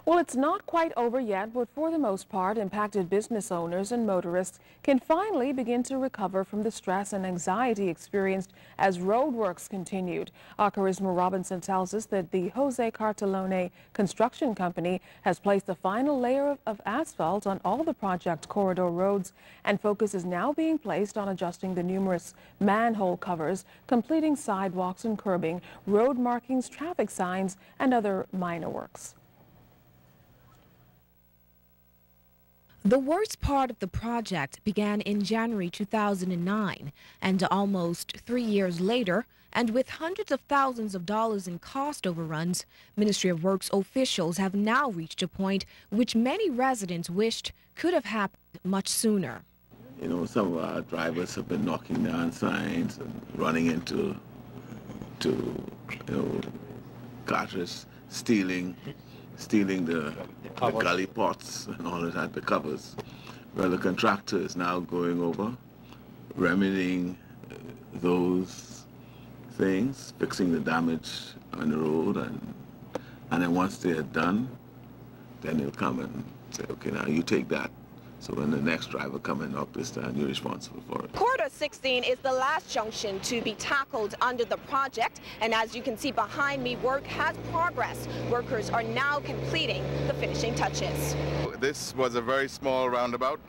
Well, it's not quite over yet, but for the most part, impacted business owners and motorists can finally begin to recover from the stress and anxiety experienced as roadworks continued. Our Charisma Robinson tells us that the Jose Cartolone Construction Company has placed the final layer of asphalt on all the project corridor roads, and focus is now being placed on adjusting the numerous manhole covers, completing sidewalks and curbing, road markings, traffic signs, and other minor works. The worst part of the project began in January 2009, and almost 3 years later, and with hundreds of thousands of dollars in cost overruns, Ministry of Works officials have now reached a point which many residents wished could have happened much sooner. You know, some of our drivers have been knocking down signs and running into gutters, stealing the gully pots and all of that, the covers. Well, the contractor is now going over, remedying those things, fixing the damage on the road, and then once they are done, then they'll come and say, okay, now you take that. So when the next driver coming up this time, you're responsible for it. Corridor 16 is the last junction to be tackled under the project, and as you can see behind me, work has progressed. Workers are now completing the finishing touches. This was a very small roundabout.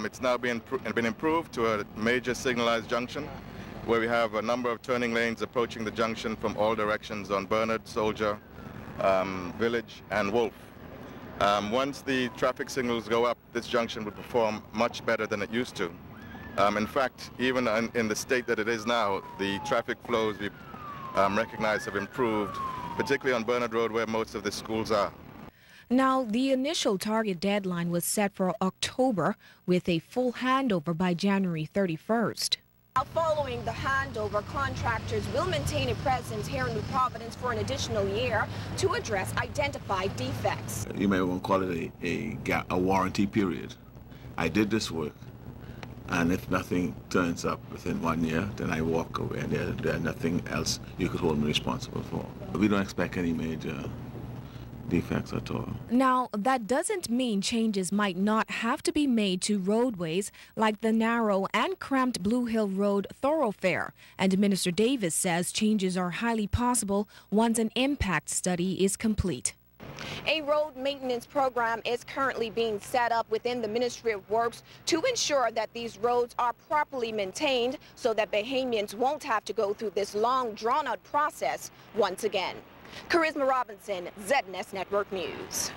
It's now been improved to a major signalized junction, where we have a number of turning lanes approaching the junction from all directions on Bernard, Soldier, Village, and Wolf. Once the traffic signals go up, this junction would perform much better than it used to. In fact, even in the state that it is now, the traffic flows we recognize have improved, particularly on Bernard Road where most of the schools are. Now, the initial target deadline was set for October, with a full handover by January 31st. Following the handover, contractors will maintain a presence here in New Providence for an additional year to address identified defects. You may want to call it a warranty period. I did this work, and if nothing turns up within 1 year, then I walk away, and there's nothing else you could hold me responsible for. We don't expect any major defects at all. Now, that doesn't mean changes might not have to be made to roadways like the narrow and cramped Blue Hill Road thoroughfare. And Minister Davis says changes are highly possible once an impact study is complete. A road maintenance program is currently being set up within the Ministry of Works to ensure that these roads are properly maintained so that Bahamians won't have to go through this long, drawn-out process once again. Charisma Robinson, ZNS Network News.